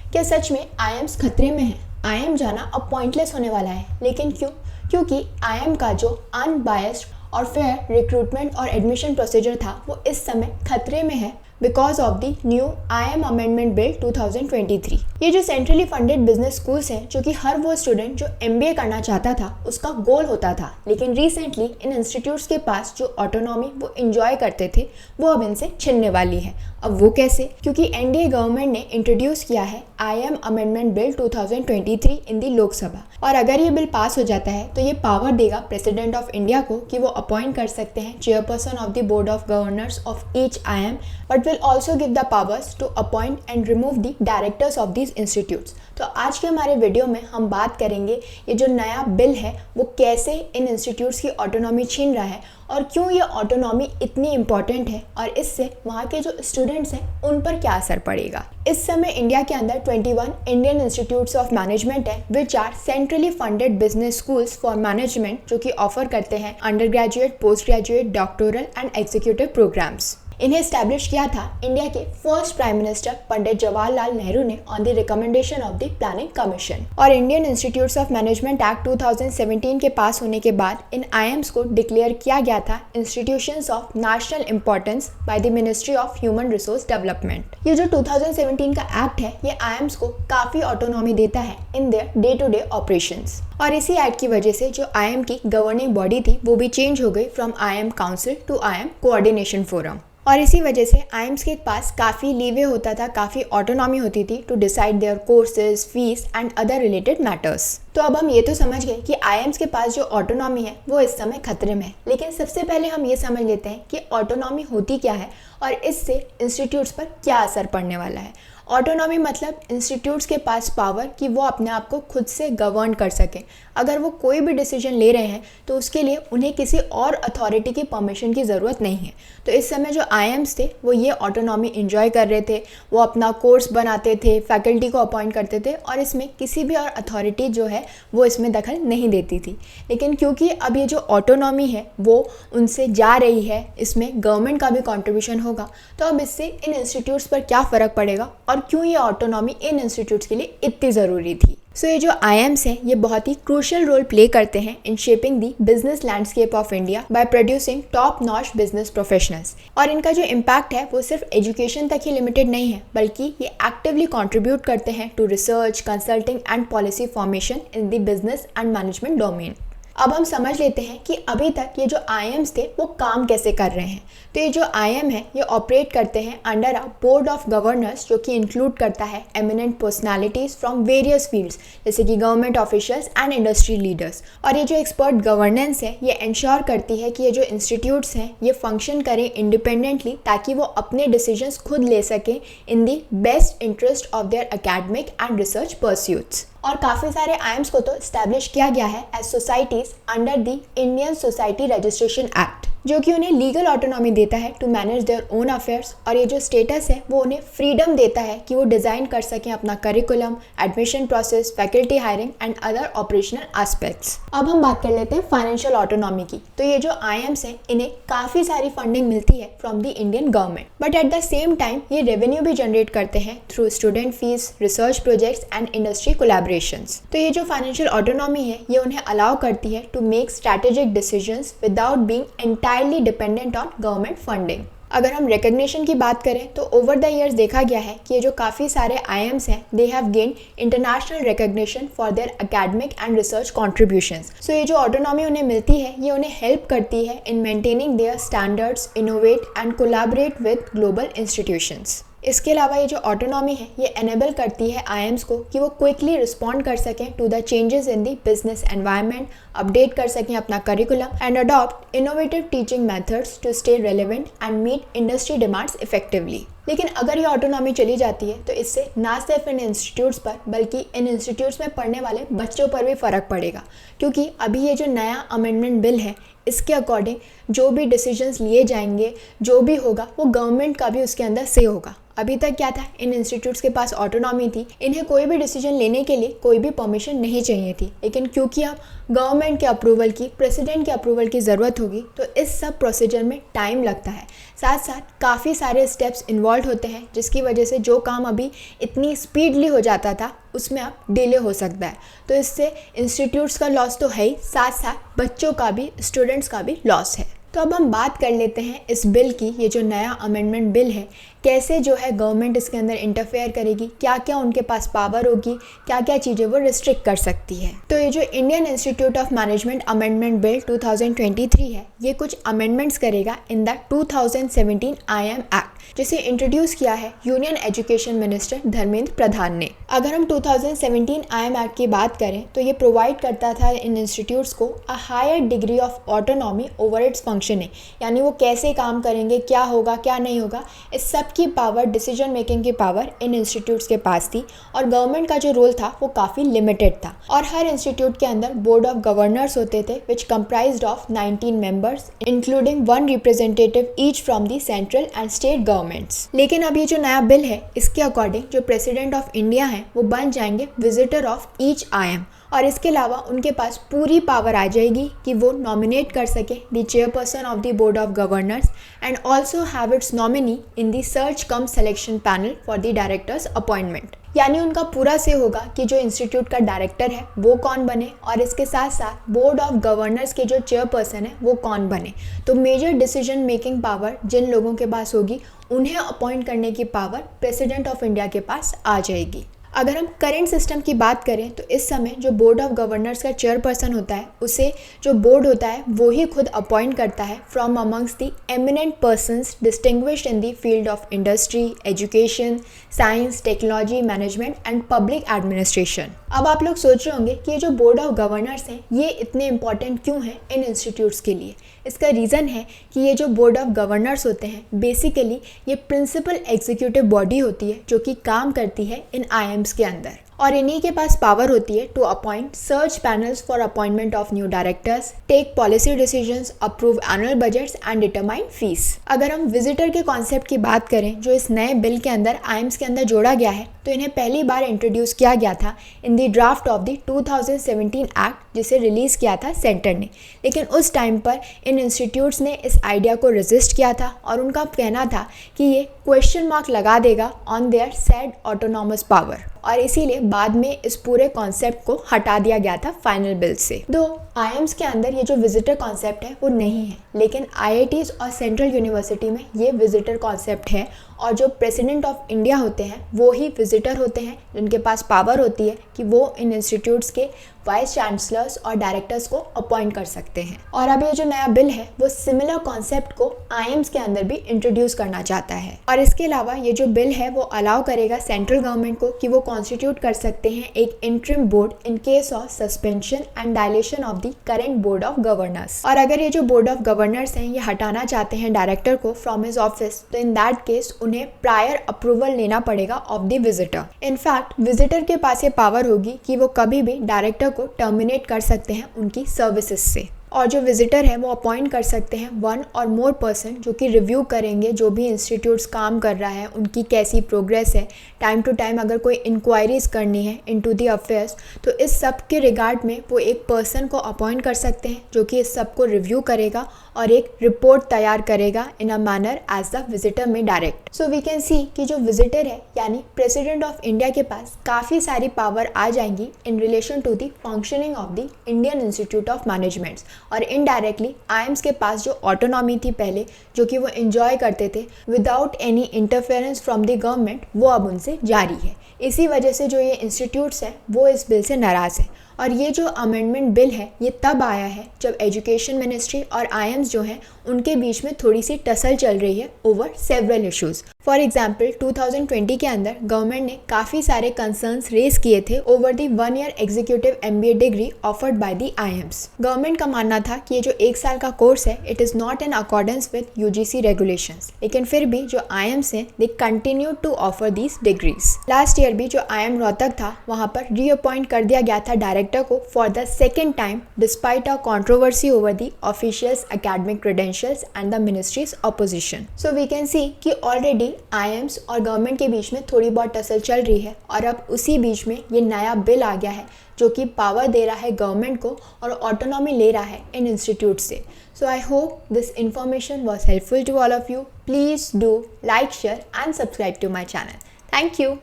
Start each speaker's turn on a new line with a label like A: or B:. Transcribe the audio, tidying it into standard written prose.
A: क्या सच में आईएम्स खतरे में है? आईएम जाना अब पॉइंटलेस होने वाला है, लेकिन क्यों? क्योंकि आईएम का जो अनबायस्ड और फेयर रिक्रूटमेंट और एडमिशन प्रोसीजर था वो इस समय खतरे में है because of the new IIM amendment bill 2023। ये जो सेंट्रली फंडेड बिजनेस स्कूल्स हैं, जो कि हर वो स्टूडेंट जो एमबीए करना चाहता था उसका गोल होता था, लेकिन रिसेंटली इन इंस्टीट्यूट्स के पास जो ऑटोनॉमी वो इंजॉय करते थे वो अब इनसे छिनने वाली है। अब वो कैसे? क्योंकि एनडीए गवर्नमेंट ने इंट्रोड्यूस किया है आईएम अमेंडमेंट बिल 2023 इन दी लोकसभा, और अगर ये बिल पास हो जाता है तो ये पावर देगा प्रेसिडेंट ऑफ इंडिया को कि वो अपॉइंट कर सकते हैं chairperson of the board of governors of each IIM, but will also give the powers to appoint and remove the directors of these institutes। तो आज के हमारे वीडियो में हम बात करेंगे ये जो नया बिल है वो कैसे इन इंस्टीट्यूट्स की ऑटोनॉमी छीन रहा है और क्यों ये ऑटोनॉमी इतनी इंपॉर्टेंट है और इससे वहाँ के जो स्टूडेंट्स हैं उन पर क्या असर पड़ेगा। इस समय इंडिया के अंदर 21 इंडियन इंस्टीट्यूट्स ऑफ मैनेजमेंट है which are centrally funded business schools for management, जो कि ऑफर करते हैं undergraduate, postgraduate, doctoral and executive programs. इन्हें एस्टैब्लिश किया था इंडिया के first prime minister Pandit Jawaharlal Nehru ने on the recommendation of the planning commission. और Indian institutes of management act 2017 के पास होने के बाद इन आईएम्स को डिक्लेयर किया गया था institutions of national importance by the ministry of human resource development. ये जो 2017 का एक्ट है ये आईएम्स को काफी ऑटोनॉमी देता है in their day to day operations, और इसी एक्ट की वजह से जो आईएम की गवर्निंग बॉडी थी वो भी चेंज हो गई from IIM council to IIM coordination forum. और इसी वजह से आईएम्स के पास काफ़ी लीवे होता था, काफ़ी ऑटोनॉमी होती थी to decide their courses, fees and other related matters. तो अब हम ये तो समझ गए कि आईएम्स के पास जो ऑटोनॉमी है वो इस समय खतरे में है, लेकिन सबसे पहले हम ये समझ लेते हैं कि ऑटोनॉमी होती क्या है और इससे इंस्टीट्यूट्स पर क्या असर पड़ने वाला है। ऑटोनॉमी मतलब इंस्टीट्यूट्स के पास पावर कि वो अपने आप को खुद से गवर्न कर सकें। अगर वो कोई भी डिसीजन ले रहे हैं तो उसके लिए उन्हें किसी और अथॉरिटी की परमिशन की ज़रूरत नहीं है। तो इस समय जो आईएम्स थे वो ये ऑटोनॉमी एंजॉय कर रहे थे, वो अपना कोर्स बनाते थे, फैकल्टी को अपॉइंट करते थे और इसमें किसी भी और अथॉरिटी जो है वो इसमें दखल नहीं देती थी। लेकिन क्योंकि अब ये जो ऑटोनॉमी है वो उनसे जा रही है, इसमें गवर्नमेंट का भी कॉन्ट्रीब्यूशन होगा, तो अब इससे इन इंस्टीट्यूट्स पर क्या फ़र्क पड़ेगा और क्यों ये ऑटोनॉमी इन इंस्टीट्यूट्स के लिए इतनी ज़रूरी थी। सो ये जो आईएम्स हैं ये बहुत ही क्रूशियल रोल प्ले करते हैं in shaping the business landscape of India by producing top notch business professionals. और इनका जो इम्पैक्ट है वो सिर्फ एजुकेशन तक ही लिमिटेड नहीं है, बल्कि ये एक्टिवली कंट्रीब्यूट करते हैं to research, consulting and policy formation in the business and management domain. अब हम समझ लेते हैं कि अभी तक ये जो आईएम्स थे वो काम कैसे कर रहे हैं। तो ये जो आईएम है ये ऑपरेट करते हैं under a board of governors, जो कि इंक्लूड करता है eminent personalities from various fields जैसे कि government officials and industry leaders. और ये जो एक्सपर्ट गवर्नेंस है ये इंश्योर करती है कि ये जो इंस्टीट्यूट्स हैं ये फंक्शन करें इंडिपेंडेंटली, ताकि वो अपने डिसीजंस खुद ले सकें in the best interest of their academic and research pursuits. और काफ़ी सारे आईएम्स को तो इस्टेब्लिश किया गया है as societies under the Indian society registration act, जो कि उन्हें लीगल ऑटोनॉमी देता है to manage their own affairs. और ये जो स्टेटस है वो उन्हें फ्रीडम देता है कि वो डिज़ाइन कर सकें अपना curriculum, admission process, faculty hiring and other operational aspects. अब हम बात कर लेते हैं फाइनेंशियल ऑटोनॉमी की। तो ये जो आईएम्स हैं इन्हें काफ़ी सारी फंडिंग मिलती है from the Indian government, but at the same time ये रेवेन्यू भी जनरेट करते हैं through student fees, research projects and industry collaborations. तो ये जो फाइनेंशियल ऑटोनॉमी है ये उन्हें अलाउ करती है to make strategic decisions without being entirely dependent on government funding. अगर हम रिकग्निशन की बात करें तो ओवर द ईयर्स देखा गया है कि ये जो काफ़ी सारे आईएम्स हैं they have gained international recognition for their academic and research contributions. So ये जो ऑटोनॉमी उन्हें मिलती है ये उन्हें हेल्प करती है in maintaining their standards, innovate and collaborate with global institutions. इसके अलावा ये जो ऑटोनॉमी है ये एनेबल करती है आईएम्स को कि वो क्विकली रिस्पॉन्ड कर सकें to the changes in the business environment, update कर सकें अपना curriculum and adopt innovative teaching methods to stay relevant and meet industry demands effectively. लेकिन अगर ये ऑटोनॉमी चली जाती है तो इससे ना सिर्फ इन इंस्टीट्यूट्स पर बल्कि इन इंस्टीट्यूट्स में पढ़ने वाले बच्चों पर भी फ़र्क पड़ेगा, क्योंकि अभी ये जो नया अमेंडमेंट बिल है इसके अकॉर्डिंग जो भी डिसीजंस लिए जाएंगे, जो भी होगा वो गवर्नमेंट का भी उसके अंदर से होगा। अभी तक क्या था, इन इंस्टीट्यूट्स के पास ऑटोनॉमी थी, इन्हें कोई भी डिसीजन लेने के लिए कोई भी परमिशन नहीं चाहिए थी। लेकिन क्योंकि अब गवर्नमेंट के अप्रूवल की, प्रेसिडेंट के अप्रूवल की ज़रूरत होगी, तो इस सब प्रोसीजर में टाइम लगता है। साथ साथ काफ़ी सारे स्टेप्स इन्वॉल्व होते हैं, जिसकी वजह से जो काम अभी इतनी स्पीडली हो जाता था उसमें अब डिले हो सकता है। तो इससे इंस्टीट्यूट्स का लॉस तो है ही, साथ साथ बच्चों का भी, स्टूडेंट्स का भी लॉस है। तो अब हम बात कर लेते हैं इस बिल की। ये जो नया अमेंडमेंट बिल है, कैसे जो है गवर्नमेंट इसके अंदर इंटरफेयर करेगी, क्या क्या उनके पास पावर होगी, क्या क्या चीज़ें वो रिस्ट्रिक्ट कर सकती है। तो ये जो Indian Institute of management amendment bill 2023 है, ये कुछ अमेंडमेंट्स करेगा इन द 2017 IAM एक्ट, जिसे इंट्रोड्यूस किया है union education minister Dharmendra Pradhan ने। अगर हम 2017 IAM एक्ट की बात करें तो ये प्रोवाइड करता था इन इंस्टीट्यूट्स को a higher degree of autonomy over its functioning, यानी वो कैसे काम करेंगे, क्या होगा क्या नहीं होगा, इस सब की पावर, डिसीजन मेकिंग की पावर इन इंस्टीट्यूट्स के पास थी। और गवर्नमेंट का जो रोल था वो काफ़ी लिमिटेड था। और हर इंस्टीट्यूट के अंदर बोर्ड ऑफ गवर्नर्स होते थे, which comprised of 19 members including 1 representative each from the central and state governments. लेकिन अब ये जो नया बिल है, इसके अकॉर्डिंग जो प्रेसिडेंट ऑफ इंडिया है वो बन जाएंगे विजिटर ऑफ ईच IAM, और इसके अलावा उनके पास पूरी पावर आ जाएगी कि वो नॉमिनेट कर सके the chairperson of the board of governors and also have it's nominee in the search come selection panel for the directors appointment. यानी उनका पूरा से होगा कि जो इंस्टीट्यूट का डायरेक्टर है वो कौन बने, और इसके साथ साथ बोर्ड ऑफ गवर्नर्स के जो चेयरपर्सन है वो कौन बने। तो मेजर डिसीजन मेकिंग पावर जिन लोगों के पास होगी, उन्हें अपॉइंट करने की पावर प्रेसिडेंट ऑफ इंडिया के पास आ जाएगी। अगर हम करेंट सिस्टम की बात करें तो इस समय जो बोर्ड ऑफ गवर्नर्स का चेयरपर्सन होता है, उसे जो बोर्ड होता है वो ही खुद अपॉइंट करता है from amongst the eminent persons distinguished in the field of industry, education, science, technology, management and public administration. अब आप लोग सोच रहे होंगे कि ये जो बोर्ड ऑफ गवर्नर्स हैं ये इतने इंपॉर्टेंट क्यों हैं इन इंस्टीट्यूट्स के लिए। इसका रीज़न है कि ये जो बोर्ड ऑफ गवर्नर्स होते हैं, बेसिकली ये प्रिंसिपल एग्जीक्यूटिव बॉडी होती है जो कि काम करती है इन IAMs के अंदर, और इन्हीं के पास पावर होती है to appoint search panels for appointment of new directors, take policy decisions, approve annual budgets and determine fees. अगर हम विजिटर के कॉन्सेप्ट की बात करें जो इस नए बिल के अंदर IAMs के अंदर जोड़ा गया है, तो इन्हें पहली बार इंट्रोड्यूस किया गया था in the draft of the 2017 act, जिसे रिलीज़ किया था सेंटर ने। लेकिन उस टाइम पर इन इंस्टीट्यूट्स ने इस आइडिया को रेजिस्ट किया था, और उनका कहना था कि ये क्वेश्चन मार्क लगा देगा on their said autonomous power, और इसीलिए बाद में इस पूरे कॉन्सेप्ट को हटा दिया गया था फाइनल बिल से। दो IAMs के अंदर ये जो विजिटर कॉन्सेप्ट है वो नहीं है, लेकिन IITs और सेंट्रल यूनिवर्सिटी में ये विजिटर कॉन्सेप्ट है, और जो प्रेसिडेंट ऑफ इंडिया होते हैं वो ही विजिटर होते हैं, जिनके पास पावर होती है कि वो इन इंस्टीट्यूट्स के वाइस चांसलर्स और डायरेक्टर्स को अपॉइंट कर सकते हैं। और अब ये जो नया बिल है वो सिमिलर कॉन्सेप्ट को IAMs के अंदर भी इंट्रोड्यूस करना चाहता है। और इसके अलावा ये जो बिल है वो अलाउ करेगा सेंट्रल गवर्नमेंट को कि वो कॉन्स्टिट्यूट कर सकते हैं एक interim board in case of suspension and dilation of the current board of governors. और अगर ये जो बोर्ड ऑफ गवर्नर्स हैं ये हटाना चाहते हैं डायरेक्टर को फ्रॉम हिज ऑफिस, तो इन दैट केस उन्हें प्रायर अप्रूवल लेना पड़ेगा of the visitor. In fact visitor के पास ये पावर होगी कि वो कभी भी डायरेक्टर को टर्मिनेट कर सकते हैं उनकी सर्विसेज से, और जो विजिटर है वो अपॉइंट कर सकते हैं 1 और मोर पर्सन जो कि रिव्यू करेंगे जो भी इंस्टीट्यूट्स काम कर रहा है, उनकी कैसी प्रोग्रेस है, टाइम टू टाइम अगर कोई इंक्वायरीज करनी है इनटू द अफेयर्स, तो इस सब के रिगार्ड में वो एक पर्सन को अपॉइंट कर सकते हैं जो कि इस सब को रिव्यू करेगा और एक रिपोर्ट तैयार करेगा in a manner as the visitor में direct. So we can see कि जो विजिटर है यानी प्रेसिडेंट ऑफ इंडिया के पास काफ़ी सारी पावर आ जाएंगी in relation to the functioning of the Indian Institute of Management, और इनडायरेक्टली IAMs के पास जो ऑटोनॉमी थी पहले जो कि वो एंजॉय करते थे without any interference from the government, वो अब उनसे जारी है। इसी वजह से जो ये इंस्टीट्यूट्स हैं वो इस बिल से नाराज़ हैं। और ये जो अमेंडमेंट बिल है ये तब आया है जब एजुकेशन मिनिस्ट्री और IAMs जो हैं उनके बीच में थोड़ी सी टसल चल रही है over several issues. For example 2020 के अंदर गवर्नमेंट ने काफ़ी सारे कंसर्न्स रेज किए थे over the 1 year executive MBA degree offered by the IAMs। Government का मानना था कि ये जो 1 साल का कोर्स है it is not in accordance with UGC regulations, लेकिन फिर भी जो IAMs हैं they continue to offer these degrees. Last year भी जो IAM रोहतक था वहाँ पर रीअपॉइंट कर दिया गया था डायरेक्ट डायरेक्टर को for the second time despite a controversy over the officials academic credentials and the ministries opposition. So we can see कि ऑलरेडी आईएम्स और गवर्नमेंट के बीच में थोड़ी बहुत टसल चल रही है और अब उसी बीच में ये नया बिल आ गया है जो कि पावर दे रहा है गवर्नमेंट को और ऑटोनॉमी ले रहा है इन इंस्टीट्यूट से। So I hope this information was helpful to all of you. Please do like, share and subscribe to my channel. Thank you.